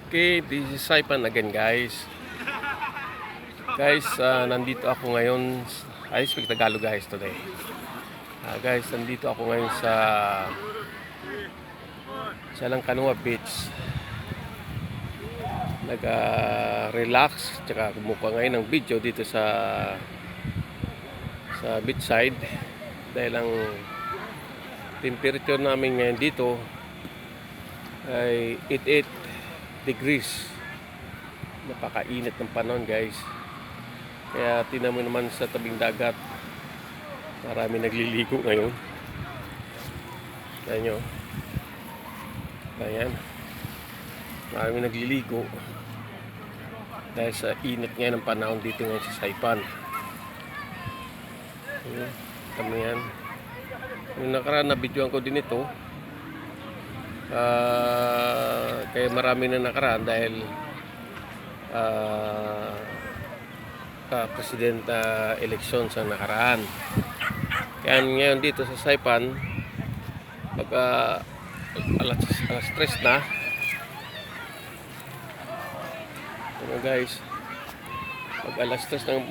Okay, this is Saipan again, guys. Guys, nandito ako ngayon. I speak Tagalog, guys, today. Guys, nandito ako ngayon sa Langkanuwa Beach. Nag-relax, tsaka kumuha ngayon ng video dito sa beachside. Dahil ang temperature namin ngayon dito ay 88 degrees. Napakainit ng panahon, guys. Kaya tingnan mo naman sa tabing dagat, marami nagliligo ngayon. Ayan nyo. Ayan. Marami nagliligo dahil sa init ngayon ng panahon dito ngayon sa Saipan. Tama yan. Yung nakaraan na videoan ko din ito. Kaya marami na nakaraan dahil president election sa nakaraan. Kaya ngayon dito sa Saipan, pag alas 3 na, guys, pag alas 3 na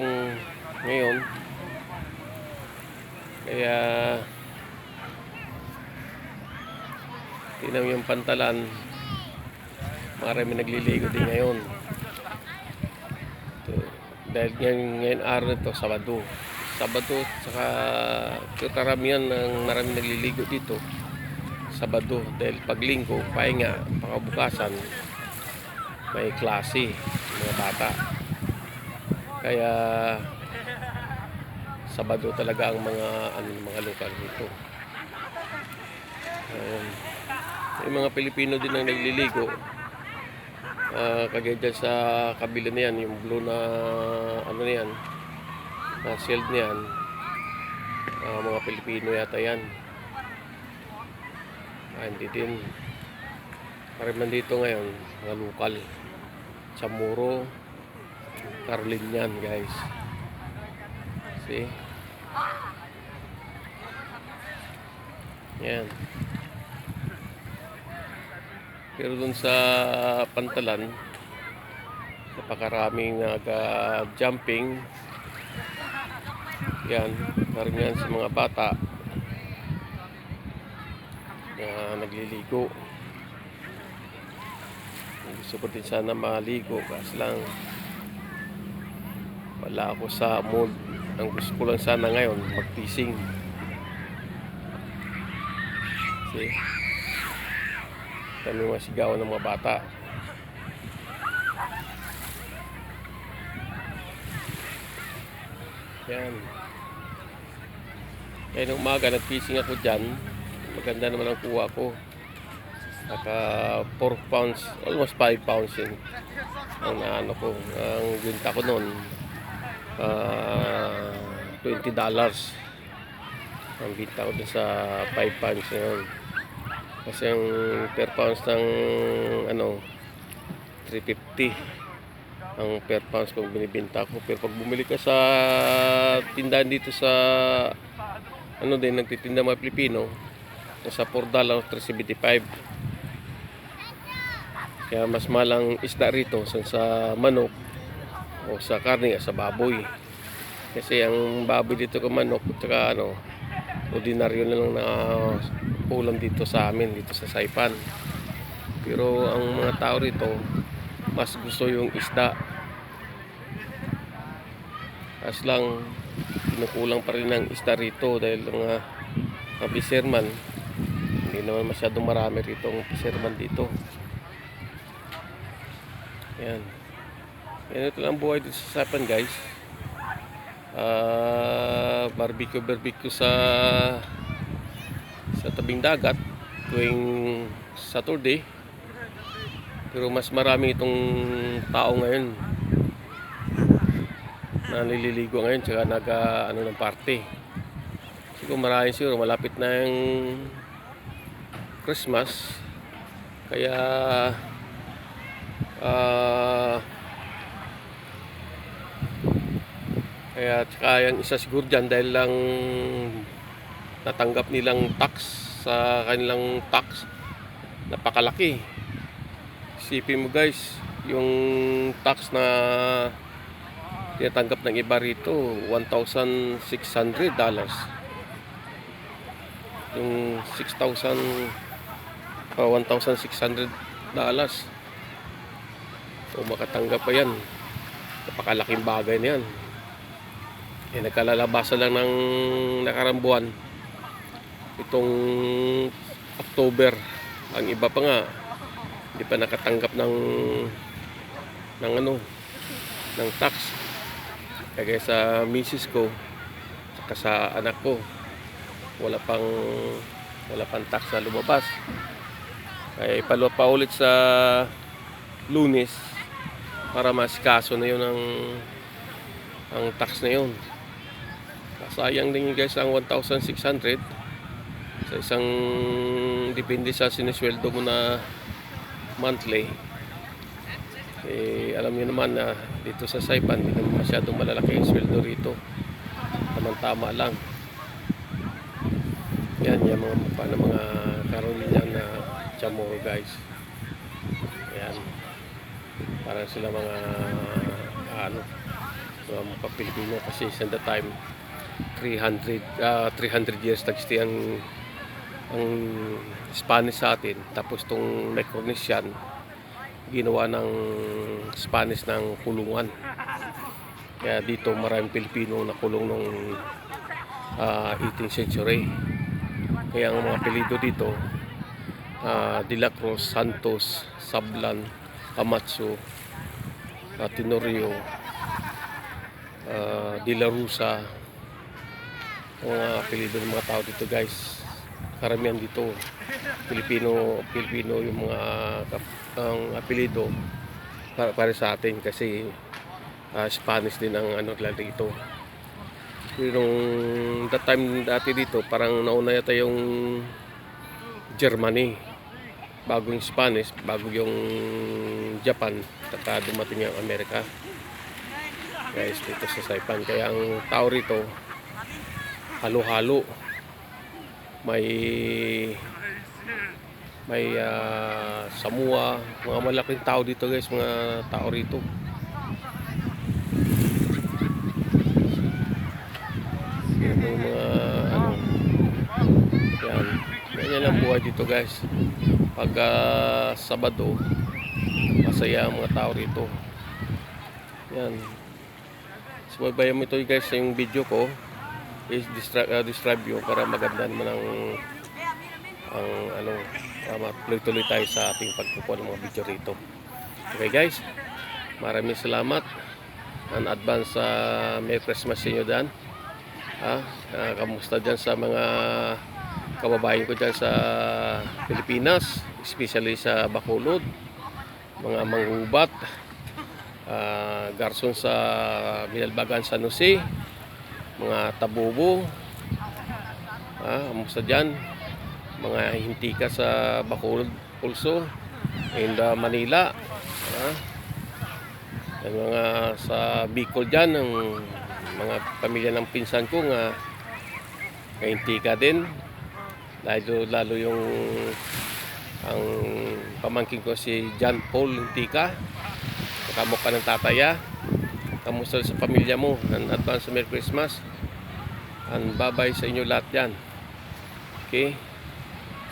ngayon, kaya tingnan yung pantalan, marami nagliligo din ngayon. Dahil ngayon araw nito, Sabado, saka karamihan ng maraming nagliligo dito Sabado, dahil pag Linggo pahinga, pakabukasan may klase mga bata, kaya Sabado talaga ang mga lokal dito. Yung mga Pilipino din ang nagliligo. Kagaya dyan sa kabila na yan, yung blue na ano na yan, na shield na yan, mga Pilipino yata yan. Hindi din. Parang dito ngayon, mga lokal. Chamorro, Carlinian, guys. See? Yan. Pero dun sa pantalan, napakaraming nag-jumping. Yan, karamihan sa mga bata na nagliligo. Gusto ko din sana maligo, kasi lang wala ako sa mood. Ang gusto ko lang sana ngayon, mag-fishing. See? Kami mga sigawan ng mga bata. Yan. Kaya nung umaga nag-fishing ako dyan. Maganda naman ang kuha ko. Naka 4 pounds, almost 5 pounds yun. Ang naano ko, ang ginta ko noon, $20. Ang bita ko dun sa 5 pounds na yun. Kasi ang per pounds ng $3.50 ang per pounds kung binibenta ko. Pero pag bumili ka sa tindahan dito sa nagtitinda mga Pilipino, sa $4, $3.75. Kaya mas malang isda rito sa manok o sa karne sa baboy. Kasi ang baboy dito ko manok at saka ordinaryo na lang na ulam dito sa amin, dito sa Saipan. Pero ang mga tao rito mas gusto yung isda. As lang kinukulang pa rin ng isda rito dahil mga fisherman, hindi naman masyadong marami rito ang fisherman dito. Yan. Yan, ito lang buhay dito sa Saipan, guys. Barbecue sa tabing dagat tuwing Saturday. Pero mas marami itong tao ngayon na nililigo ngayon, tsaka ng party. Siguro malapit na yung Christmas, kaya tsaka yung isa siguro dyan dahil lang natanggap nilang tax sa kanilang tax, napakalaki. Isipin mo guys, yung tax na tinatanggap ng iba rito, $1,600. Yung 1,600. So makatanggap pa yan. Napakalaking bagay na yan. Eh, nagkalalabasan lang ng nakarang buwan. Itong October. Ang iba pa nga, hindi pa nakatanggap ng tax. Kaya sa misis ko, saka sa anak ko, wala pang tax na lumabas. Kaya paulit sa Lunes para masikaso na yun ang tax na yun. Sayang din guys ang 1,600 sa isang, depende sa sinisweldo mo na monthly. Eh, alam niyo naman na dito sa Saipan hindi naman masyadong malalaki ang sweldo rito, tamang-tama lang. Yan yung mga karon yan na chamorro guys. Yan, parang sila mga mga Pilipino kasi sa the time 300 years nagstay ang Spanish sa atin, tapos tong Micronesian ginawa ng Spanish ng kulungan. Kaya dito maraming Pilipino na kulong nung 18th century. Kaya ang mga apelyido dito, De La Cruz, Santos, Sablan, Camacho, Tenorio, De La Rosa, ang mga apelyido ng mga tao dito guys. Karamihan dito Pilipino yung mga ang apelyido para sa atin kasi Spanish din ang dito. Pero that time dati dito parang nauna yata yung Germany bago yung Spanish, bago yung Japan, saka dumating yung Amerika guys dito sa Saipan. Kaya ang tao rito halo-halo, may Samoa, mga malaking tao dito guys, mga tao rito. Yan yung mga yan, ganyan ang buhay dito guys. Pag Sabado, masaya ang mga tao rito. Yan, subaybayan mo ito guys yung video ko, is describe you para maganda naman tuloy-tuloy tayo sa ating pagkukuha ng mga video rito. Okay guys, maraming salamat in advance sa Merry Christmas sa inyo dyan. Kamusta dyan sa mga kababayan ko dyan sa Pilipinas, especially sa Bacolod, mga manghubat, garson sa Binalbagan, San Jose, mga tabubo, kamusta dyan, mga hintika sa Bacolod also, and Manila, ang mga sa Bicol dyan, ang mga pamilya ng pinsan ko nga hintika din, lalo yung ang pamangkin ko si John Paul Hintika, kamukha ng tataya. Kamusta sa pamilya mo, and advance Merry Christmas, and bye bye sa inyo lahat yan. Okay,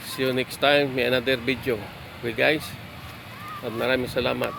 see you next time, may another video. Okay guys, at maraming salamat.